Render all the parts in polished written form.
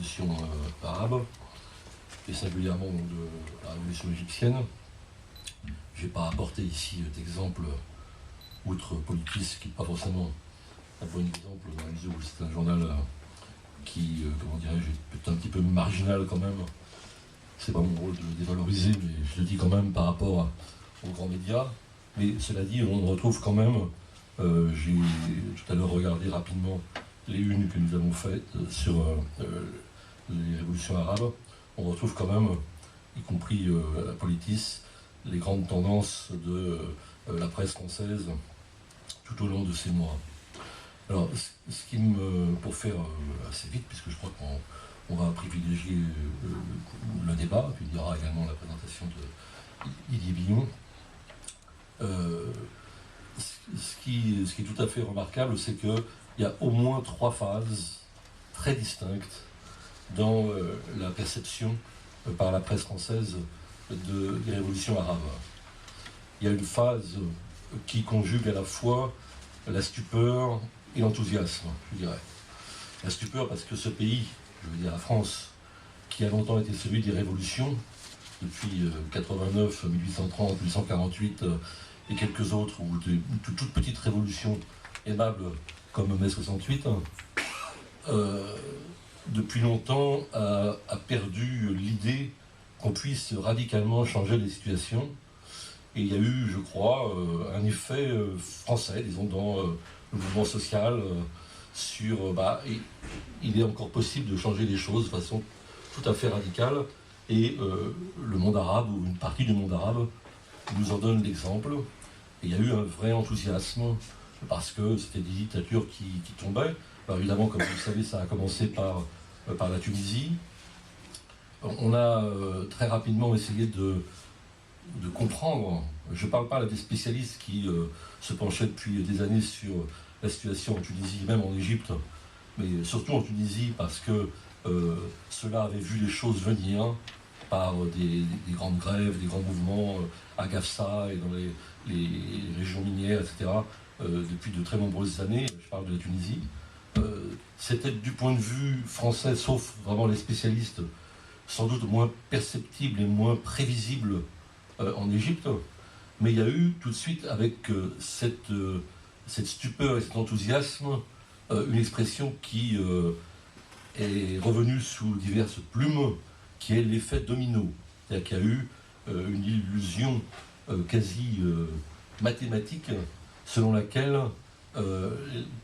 révolution arabe, et singulièrement de la révolution égyptienne. Je ne vais pas apporter ici d'exemple, outre Politis, qui n'est pas forcément un bon exemple, dans la mesure où c'est un journal qui, comment dirais-je, est peut-être un petit peu marginal quand même. C'est pas mon rôle de le dévaloriser, mais je le dis quand même par rapport aux grands médias. Mais cela dit, on retrouve quand même, j'ai tout à l'heure regardé rapidement les unes que nous avons faites sur les révolutions arabes, on retrouve quand même, y compris à Politis, les grandes tendances de la presse française tout au long de ces mois. Alors, ce qui pour faire assez vite, puisque je crois qu'on va privilégier le débat, puis il y aura également la présentation de Didier Billon. Ce qui est tout à fait remarquable, c'est qu'il y a au moins 3 phases très distinctes dans la perception par la presse française des révolutions arabes. Il y a une phase qui conjugue à la fois la stupeur et l'enthousiasme, je dirais. La stupeur parce que ce pays, je veux dire la France, qui a longtemps été celui des révolutions, depuis 89, 1830, 1848 et quelques autres, ou de toutes petites révolutions aimables comme mai 68, depuis longtemps a perdu l'idée qu'on puisse radicalement changer les situations. Et il y a eu, je crois, un effet français, disons, dans le mouvement social, sur il est encore possible de changer les choses de façon tout à fait radicale. Et le monde arabe, ou une partie du monde arabe, nous en donne l'exemple. Et il y a eu un vrai enthousiasme, parce que c'était des dictatures qui tombaient. Alors évidemment, comme vous le savez, ça a commencé par la Tunisie. On a très rapidement essayé de comprendre. Je ne parle pas là des spécialistes qui se penchaient depuis des années sur la situation en Tunisie, même en Égypte, mais surtout en Tunisie, parce que ceux-là avaient vu les choses venir par des grandes grèves, des grands mouvements à Gafsa et dans les régions minières, etc., depuis de très nombreuses années. Je parle de la Tunisie. C'était du point de vue français, sauf vraiment les spécialistes, sans doute moins perceptible et moins prévisible en Égypte, mais il y a eu tout de suite, avec cette stupeur et cet enthousiasme, une expression qui est revenue sous diverses plumes, qui est l'effet domino. C'est-à-dire qu'il y a eu une illusion quasi mathématique selon laquelle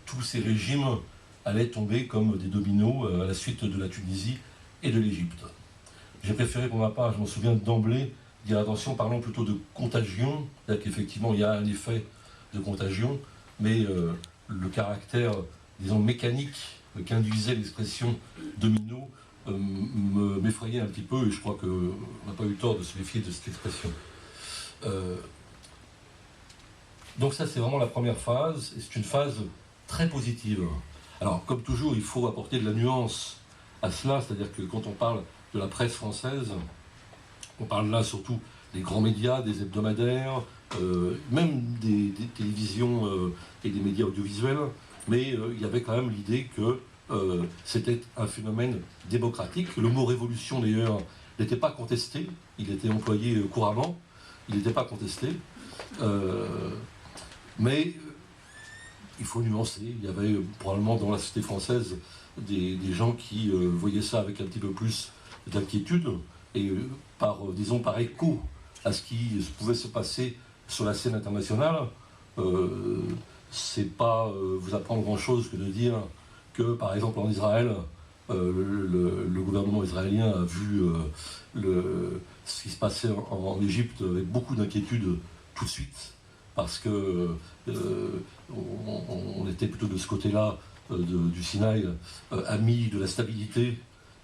tous ces régimes allaient tomber comme des dominos à la suite de la Tunisie et de l'Égypte. J'ai préféré pour ma part, je m'en souviens d'emblée, dire attention, parlons plutôt de contagion, c'est-à-dire qu'effectivement il y a un effet de contagion, mais le caractère, disons, mécanique qu'induisait l'expression domino m'effrayait un petit peu, et je crois qu'on n'a pas eu tort de se méfier de cette expression. Donc ça, c'est vraiment la première phase, et c'est une phase très positive. Alors, comme toujours, il faut apporter de la nuance à cela, c'est-à-dire que quand on parle de la presse française, on parle là surtout des grands médias, des hebdomadaires, même des télévisions et des médias audiovisuels, mais il y avait quand même l'idée que c'était un phénomène démocratique. Le mot révolution, d'ailleurs, n'était pas contesté, il était employé couramment, il n'était pas contesté, mais il faut nuancer. Il y avait probablement dans la société française des gens qui voyaient ça avec un petit peu plus d'inquiétude, et disons par écho à ce qui pouvait se passer sur la scène internationale. C'est pas vous apprendre grand-chose que de dire que, par exemple, en Israël, le gouvernement israélien a vu ce qui se passait en Égypte avec beaucoup d'inquiétude tout de suite, parce que on était plutôt de ce côté-là du Sinaï, amis de la stabilité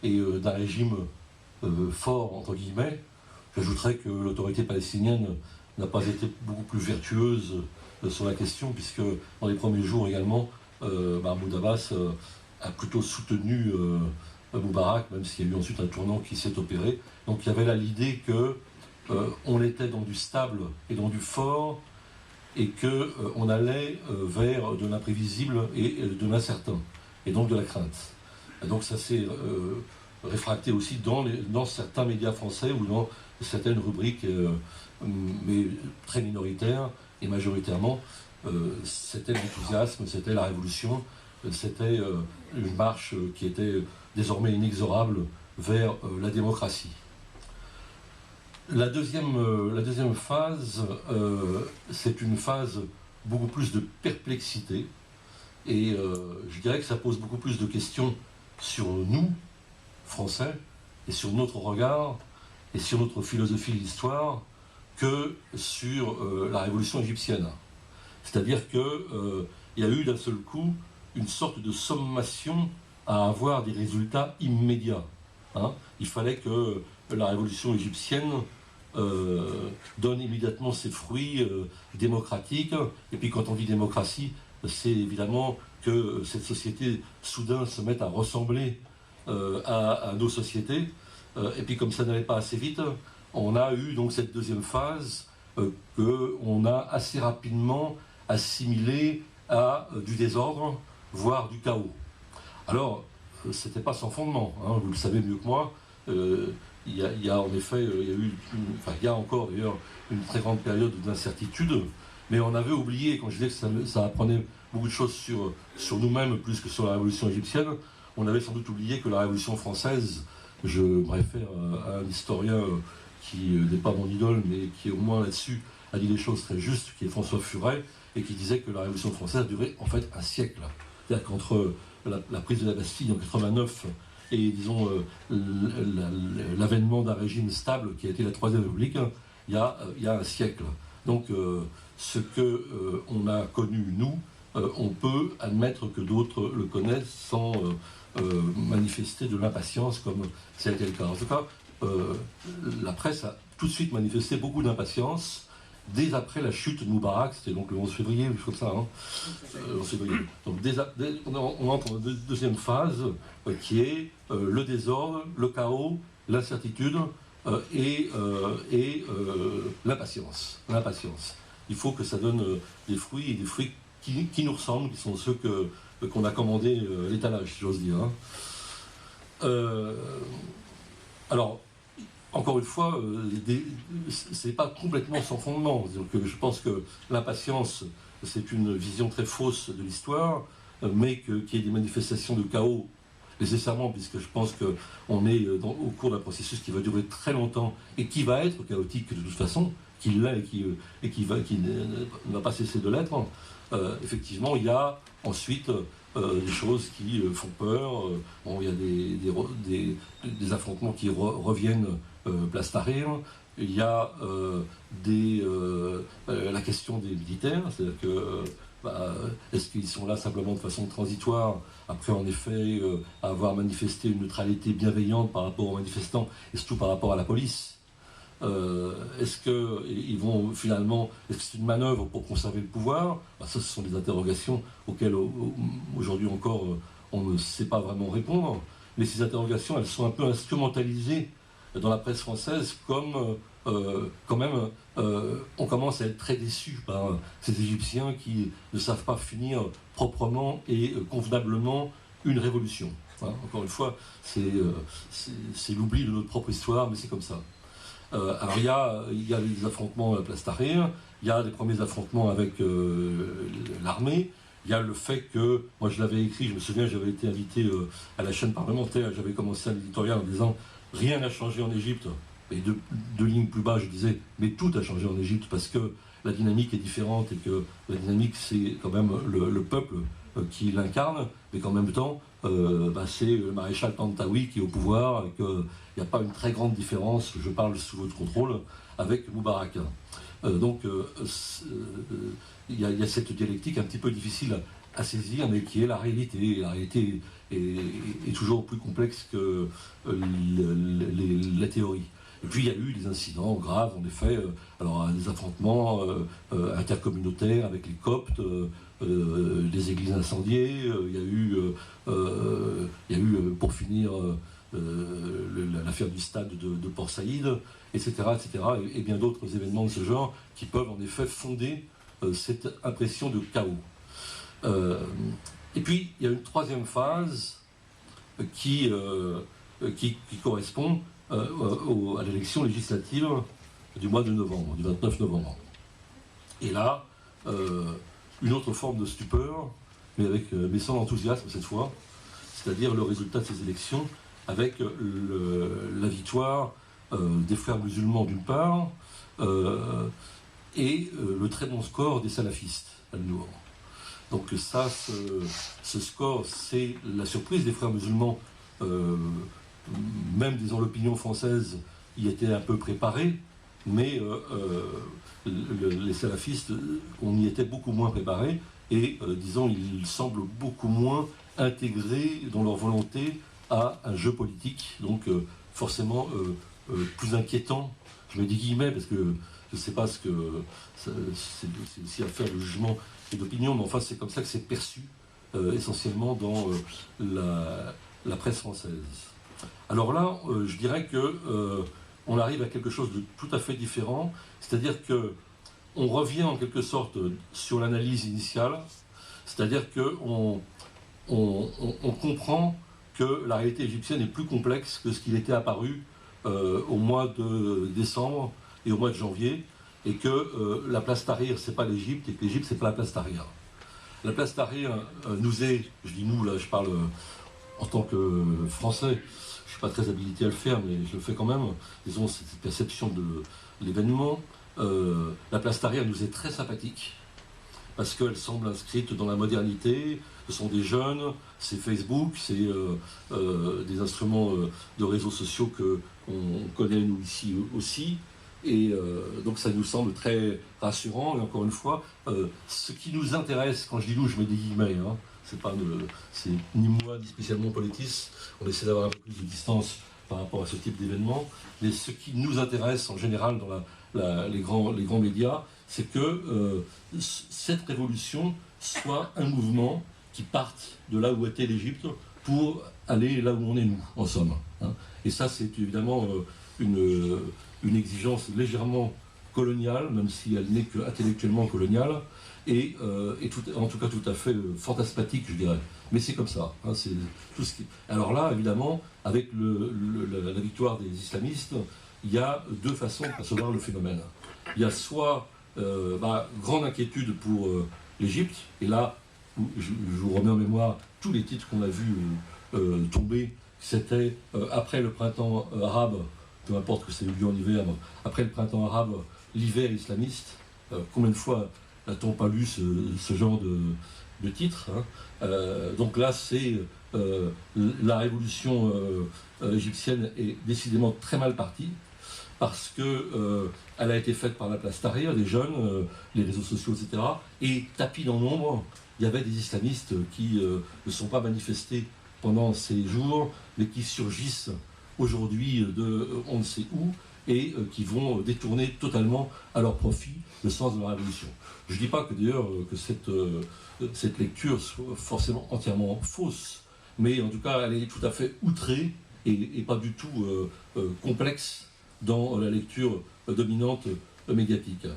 et d'un régime fort, entre guillemets. J'ajouterais que l'autorité palestinienne n'a pas été beaucoup plus vertueuse sur la question, puisque dans les premiers jours également, Mahmoud Abbas a plutôt soutenu Moubarak, même s'il y a eu ensuite un tournant qui s'est opéré. Donc il y avait là l'idée qu'on était dans du stable et dans du fort, et qu'on allait vers de l'imprévisible et de l'incertain, et donc de la crainte. Et donc ça s'est réfracté aussi dans certains médias français ou dans certaines rubriques, mais très minoritaires et majoritairement. C'était l'enthousiasme, c'était la révolution, c'était une marche qui était désormais inexorable vers la démocratie. La deuxième phase, c'est une phase beaucoup plus de perplexité, et je dirais que ça pose beaucoup plus de questions sur nous, Français, et sur notre regard, et sur notre philosophie de l'histoire, que sur la révolution égyptienne. C'est-à-dire qu'il y a eu d'un seul coup une sorte de sommation à avoir des résultats immédiats. Hein. Il fallait que la révolution égyptienne donne immédiatement ses fruits démocratiques. Et puis quand on dit démocratie, c'est évidemment que cette société soudain se mette à ressembler à nos sociétés. Et puis comme ça n'allait pas assez vite, on a eu donc cette deuxième phase qu'on a assez rapidement assimilée à du désordre, voire du chaos. Alors, c'était pas sans fondement, hein, vous le savez mieux que moi. Il y a en effet, il y a encore d'ailleurs une très grande période d'incertitude, mais on avait oublié, quand je disais que ça apprenait beaucoup de choses sur nous-mêmes plus que sur la révolution égyptienne, on avait sans doute oublié que la révolution française, je me réfère à un historien qui n'est pas mon idole, mais qui au moins là-dessus a dit des choses très justes, qui est François Furet, et qui disait que la révolution française a duré en fait un siècle. C'est-à-dire qu'entre la prise de la Bastille en 89 et disons l'avènement d'un régime stable qui a été la Troisième République, il y a un siècle. Donc ce que on a connu nous, on peut admettre que d'autres le connaissent sans manifester de l'impatience comme ça a été le cas. En tout cas, la presse a tout de suite manifesté beaucoup d'impatience dès après la chute de Moubarak, c'était donc le 11 février, je crois ça, hein, 11 février. Donc on entre dans la deuxième phase qui est le désordre, le chaos, l'incertitude et l'impatience. Il faut que ça donne des fruits, et des fruits qui nous ressemblent, qui sont ceux qu'on a commandés à l'étalage, si j'ose dire. Hein. Alors, encore une fois, c'est pas complètement sans fondement. Donc, je pense que l'impatience, c'est une vision très fausse de l'histoire, mais qu'il y ait des manifestations de chaos, nécessairement, puisque je pense qu'on est au cours d'un processus qui va durer très longtemps et qui va être chaotique de toute façon, qui l'est et qui ne va pas cesser de l'être. Effectivement, il y a ensuite des choses qui font peur. Bon, il y a des affrontements qui reviennent place Tahrir. Il y a la question des militaires, c'est-à-dire que est-ce qu'ils sont là simplement de façon transitoire, après en effet avoir manifesté une neutralité bienveillante par rapport aux manifestants et surtout par rapport à la police. Est-ce qu'ils vont finalement, est-ce que c'est une manœuvre pour conserver le pouvoir? Ça, ce sont des interrogations auxquelles aujourd'hui encore on ne sait pas vraiment répondre, mais ces interrogations, elles sont un peu instrumentalisées dans la presse française comme quand même on commence à être très déçu par ces Égyptiens qui ne savent pas finir proprement et convenablement une révolution. Hein, encore une fois, c'est l'oubli de notre propre histoire, mais c'est comme ça. Alors il y a les affrontements à Place Tahrir, il y a les premiers affrontements avec l'armée, il y a le fait que, moi je l'avais écrit, je me souviens, j'avais été invité à la chaîne parlementaire, j'avais commencé un éditorial en disant « Rien n'a changé en Égypte ». Et deux lignes plus bas, je disais « Mais tout a changé en Égypte parce que la dynamique est différente et que la dynamique c'est quand même le peuple qui l'incarne, mais qu'en même temps, c'est le maréchal Tantawi qui est au pouvoir et qu'il n'y a pas une très grande différence, je parle sous votre contrôle, avec Moubarak. Donc il y a cette dialectique un petit peu difficile à saisir, mais qui est la réalité. Et la réalité est toujours plus complexe que la théorie. Et puis il y a eu des incidents graves, en effet, alors des affrontements intercommunautaires avec les Coptes, des églises incendiées, il y a eu pour finir l'affaire du stade de Port Saïd, etc., et bien d'autres événements de ce genre qui peuvent en effet fonder cette impression de chaos. Et puis il y a une troisième phase qui qui correspond à l'élection législative du mois de novembre, du 29 novembre. Et là, une autre forme de stupeur, mais sans enthousiasme cette fois, c'est-à-dire le résultat de ces élections, avec la victoire des frères musulmans d'une part, et le très bon score des salafistes à Nour. Donc ça, ce score, c'est la surprise des frères musulmans, même disons l'opinion française y était un peu préparée, mais les salafistes, on y était beaucoup moins préparés, et disons, ils semblent beaucoup moins intégrés dans leur volonté à un jeu politique, donc forcément plus inquiétant. Je me dis guillemets parce que je ne sais pas ce que c'est aussi à faire de jugement et d'opinion, mais enfin c'est comme ça que c'est perçu essentiellement dans la presse française. Alors là, je dirais que on arrive à quelque chose de tout à fait différent, c'est-à-dire que on revient en quelque sorte sur l'analyse initiale, c'est-à-dire que on comprend que la réalité égyptienne est plus complexe que ce qu'il était apparu au mois de décembre et au mois de janvier, et que la place Tahrir, c'est pas l'Égypte, et que l'Égypte, c'est pas la place Tahrir. La place Tahrir nous est, je dis nous, là je parle en tant que Français, je suis pas très habilité à le faire, mais je le fais quand même, disons, cette perception de l'événement. La place Tahrir nous est très sympathique, parce qu'elle semble inscrite dans la modernité. Ce sont des jeunes, c'est Facebook, c'est des instruments de réseaux sociaux qu'on connaît nous ici aussi, et donc ça nous semble très rassurant. Et encore une fois, ce qui nous intéresse, quand je dis nous, je mets des guillemets, hein, c'est ni moi ni spécialement Politis, on essaie d'avoir un peu plus de distance par rapport à ce type d'événement, mais ce qui nous intéresse en général dans les grands médias, c'est que cette révolution soit un mouvement qui parte de là où était l'Égypte pour aller là où on est nous, en somme. Hein. Et ça, c'est évidemment une exigence légèrement coloniale, même si elle n'est qu'intellectuellement coloniale, et en tout cas tout à fait fantasmatique, je dirais. Mais c'est comme ça. Hein, c'est tout ce qui... Alors là, évidemment, avec la victoire des islamistes, il y a deux façons de percevoir le phénomène. Il y a soit grande inquiétude pour l'Égypte, et là, je vous remets en mémoire tous les titres qu'on a vus tomber, c'était après le printemps arabe, peu importe que c'est eu lieu en hiver, après le printemps arabe, l'hiver islamiste. Combien de fois n'a-t-on pas lu ce genre de titre, hein. Donc là, c'est la révolution égyptienne est décidément très mal partie, parce que elle a été faite par la place Tahrir, des jeunes, les réseaux sociaux, etc. Et tapis dans l'ombre, il y avait des islamistes qui ne sont pas manifestés pendant ces jours, mais qui surgissent aujourd'hui de on ne sait où, et qui vont détourner totalement à leur profit le sens de la révolution. Je ne dis pas que d'ailleurs que cette lecture soit forcément entièrement fausse, mais en tout cas elle est tout à fait outrée et pas du tout complexe dans la lecture dominante médiatique.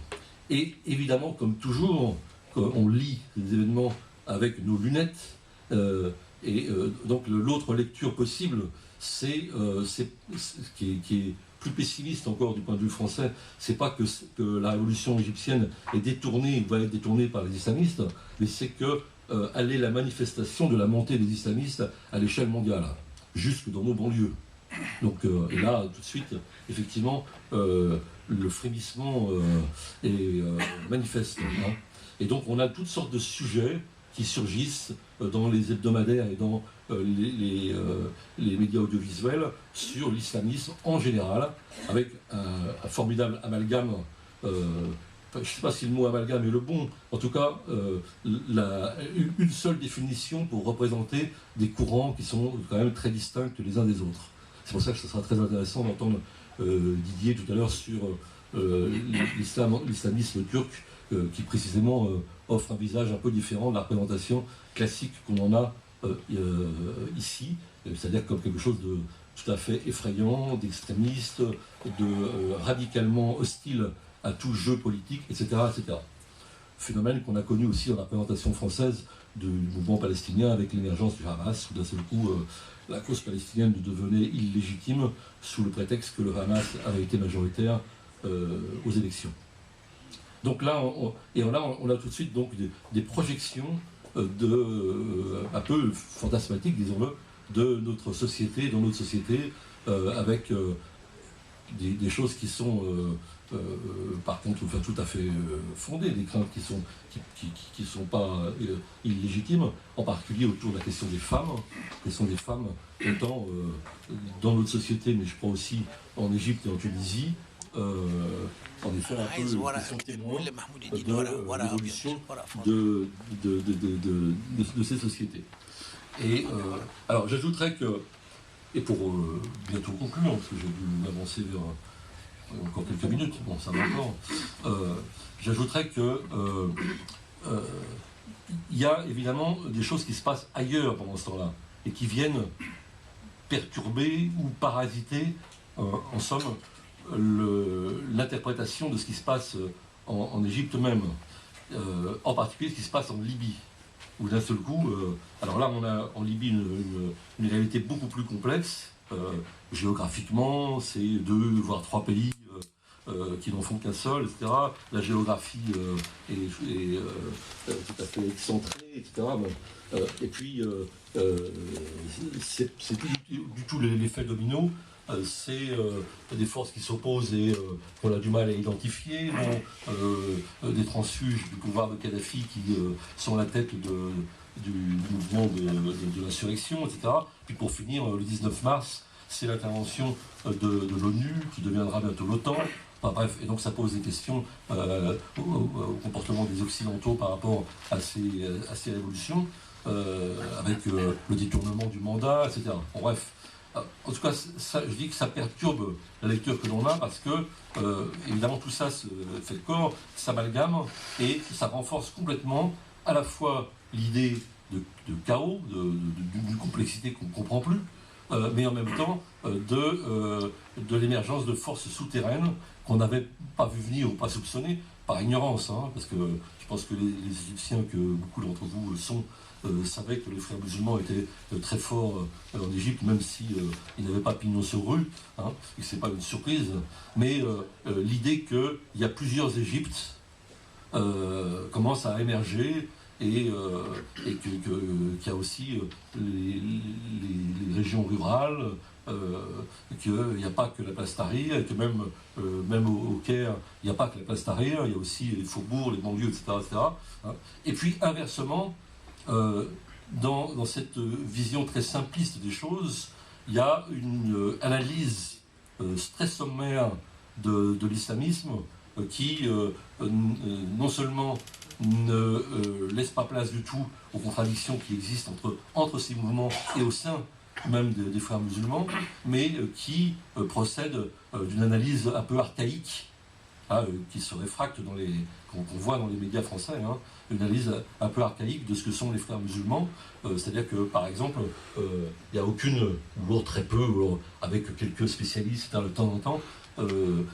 Et évidemment, comme toujours, on lit les événements avec nos lunettes, donc l'autre lecture possible, c'est qui est plus pessimiste encore du point de vue français, c'est pas que la révolution égyptienne est détournée, va être détournée par les islamistes, mais c'est qu'elle est la manifestation de la montée des islamistes à l'échelle mondiale, jusque dans nos banlieues. Donc et là, tout de suite, effectivement, le frémissement est manifeste. Hein. Et donc on a toutes sortes de sujets qui surgissent dans les hebdomadaires et dans les médias audiovisuels sur l'islamisme en général, avec un formidable amalgame. Je ne sais pas si le mot amalgame est le bon, en tout cas une seule définition pour représenter des courants qui sont quand même très distincts les uns des autres. C'est pour ça que ce sera très intéressant d'entendre Didier tout à l'heure sur l'islamisme turc, qui précisément offre un visage un peu différent de la représentation classique qu'on en a ici, c'est-à-dire comme quelque chose de tout à fait effrayant, d'extrémiste, de radicalement hostile à tout jeu politique, etc., etc. phénomène qu'on a connu aussi dans la représentation française du mouvement palestinien avec l'émergence du Hamas, où d'un seul coup la cause palestinienne devenait illégitime sous le prétexte que le Hamas avait été majoritaire aux élections. Donc là, on a tout de suite donc des projections un peu fantasmatiques, disons-le, de notre société, dans notre société, avec des choses qui sont par contre tout à fait fondées, des craintes qui sont pas illégitimes, en particulier autour de la question des femmes étant dans notre société, mais je crois aussi en Égypte et en Tunisie, en effet un peu qui sont témoins de l'évolution de ces sociétés. Et alors j'ajouterais que, et pour bientôt conclure, parce que j'ai dû m'avancer vers encore quelques minutes, bon ça va encore, j'ajouterais que il y a évidemment des choses qui se passent ailleurs pendant ce temps-là, et qui viennent perturber ou parasiter, en somme, l'interprétation de ce qui se passe en Égypte même, en particulier ce qui se passe en Libye, où d'un seul coup, alors là on a en Libye une réalité beaucoup plus complexe, géographiquement c'est 2 voire 3 pays qui n'en font qu'un seul, etc. La géographie est tout à fait excentrée, etc. Bon, et puis c'est plus du tout l'effet domino. C'est des forces qui s'opposent et qu'on a du mal à identifier, des transfuges du pouvoir de Kadhafi qui sont à la tête du mouvement de l'insurrection, etc. Puis pour finir, le 19 mars, c'est l'intervention de l'ONU qui deviendra bientôt l'OTAN. Enfin, bref, et donc ça pose des questions au comportement des Occidentaux par rapport à ces révolutions, avec le détournement du mandat, etc. Bon, bref. En tout cas, je dis que ça perturbe la lecture que l'on a parce que, évidemment, tout ça se fait le corps, s'amalgame et ça renforce complètement à la fois l'idée de chaos, d'une complexité qu'on ne comprend plus, mais en même temps de l'émergence de forces souterraines qu'on n'avait pas vu venir ou pas soupçonner par ignorance, hein, parce que je pense que les Égyptiens, que beaucoup d'entre vous savaient que les frères musulmans étaient très forts en Égypte, même si ils n'avaient pas pignon sur rue, hein, et que c'est pas une surprise, mais l'idée qu'il y a plusieurs Égyptes commence à émerger, et qu'il y a aussi les régions rurales, qu'il n'y a pas que la place Tahrir, et que même au Caire, il n'y a pas que la place Tahrir, il y a aussi les faubourgs, les banlieues, etc. Hein. Et puis inversement, dans cette vision très simpliste des choses, il y a une analyse très sommaire de l'islamisme qui non seulement ne laisse pas place du tout aux contradictions qui existent entre ces mouvements et au sein même des frères musulmans, mais qui procède d'une analyse un peu archaïque, hein, qui se réfracte qu'on voit dans les médias français, hein, une analyse un peu archaïque de ce que sont les frères musulmans, c'est-à-dire que par exemple il n'y a aucune, ou très peu, ou avec quelques spécialistes de temps en temps,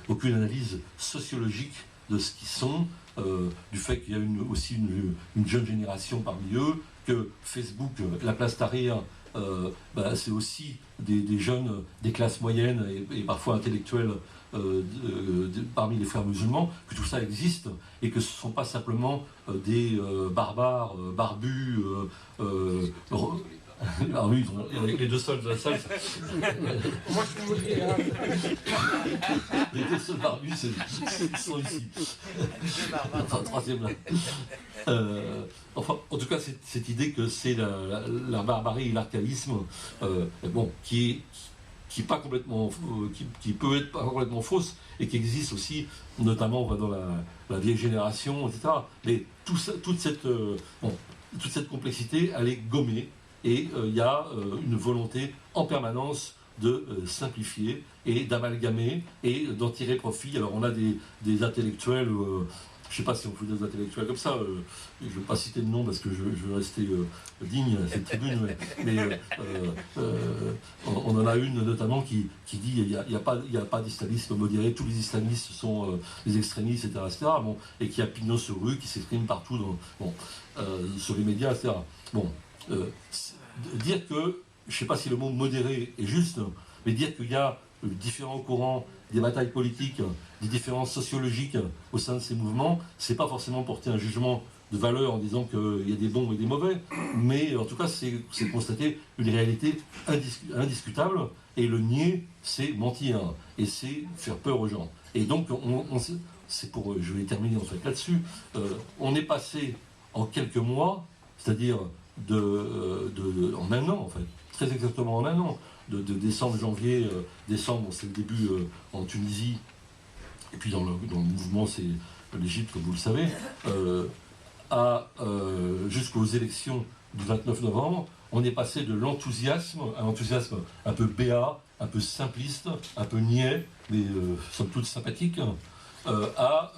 aucune analyse sociologique de ce qu'ils sont, du fait qu'il y a aussi une jeune génération parmi eux, que Facebook, la place Tahrir, c'est aussi des jeunes des classes moyennes et parfois intellectuelles parmi les frères musulmans, que tout ça existe et que ce ne sont pas simplement des barbares, barbus, ah oui, les deux seuls de la salle. Moi, je vous le dis. Les deux seuls barbus, ils sont ici. Enfin, troisième là. Enfin, en tout cas, cette idée que c'est la barbarie et l'archaïsme, bon, qui pas complètement, qui peut être pas complètement fausse et qui existe aussi, notamment dans la vieille génération, etc. Mais toute cette complexité, elle est gommée. Et il y a une volonté en permanence de simplifier et d'amalgamer et d'en tirer profit. Alors on a des intellectuels, je je sais pas si on fait des intellectuels comme ça, je ne vais pas citer de nom parce que je veux rester digne à cette tribune, mais on en a une notamment qui dit il n'y a pas d'islamisme modéré, tous les islamistes sont des extrémistes, etc. Bon, et qui a pignon sur rue, qui s'exprime partout sur les médias, etc. Bon, dire que, je ne sais pas si le mot modéré est juste, mais dire qu'il y a différents courants, des batailles politiques, des différences sociologiques au sein de ces mouvements, c'est pas forcément porter un jugement de valeur en disant qu'il y a des bons et des mauvais, mais en tout cas c'est constater une réalité indiscutable, et le nier c'est mentir, et c'est faire peur aux gens. Et donc c'est pour, je vais terminer en fait là-dessus, on est passé en quelques mois, c'est-à-dire en un an en fait, très exactement en un an, de décembre, janvier, décembre, c'est le début en Tunisie, et puis dans le mouvement, c'est l'Égypte, comme vous le savez, jusqu'aux élections du 29 novembre, on est passé de l'enthousiasme, un enthousiasme un peu béat, un peu simpliste, un peu niais, mais somme toute sympathique, à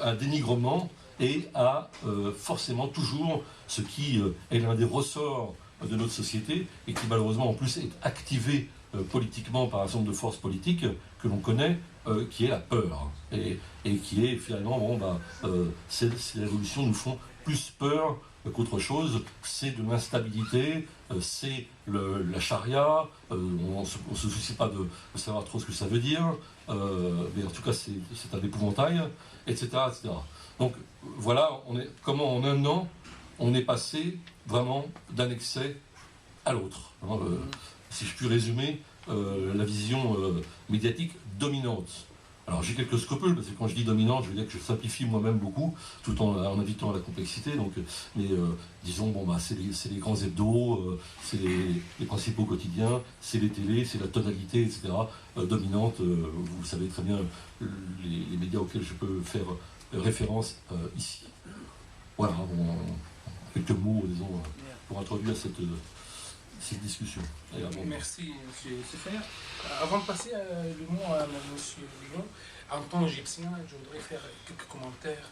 un dénigrement et à forcément toujours ce qui est l'un des ressorts de notre société et qui malheureusement en plus est activé politiquement par un certain nombre de forces politiques que l'on connaît, qui est la peur. Et qui est finalement, ces révolutions nous font plus peur qu'autre chose, c'est de l'instabilité, c'est la charia, on ne se soucie pas de savoir trop ce que ça veut dire, mais en tout cas c'est un épouvantail, etc., etc. Donc voilà comment en un an on est passé vraiment d'un excès à l'autre. Si je puis résumer la vision médiatique dominante. Alors j'ai quelques scrupules, parce que quand je dis dominante, je veux dire que je simplifie moi-même beaucoup, tout en invitant à la complexité. Donc, mais disons, c'est les grands hebdos, c'est les principaux quotidiens, c'est les télés, c'est la tonalité, etc. Dominante, vous savez très bien les médias auxquels je peux faire référence ici. Voilà, quelques mots, disons, pour introduire cette discussion. Merci, M. Sefer. Avant de passer le mot à M. Bigot, en tant qu'égyptien, je voudrais faire quelques commentaires.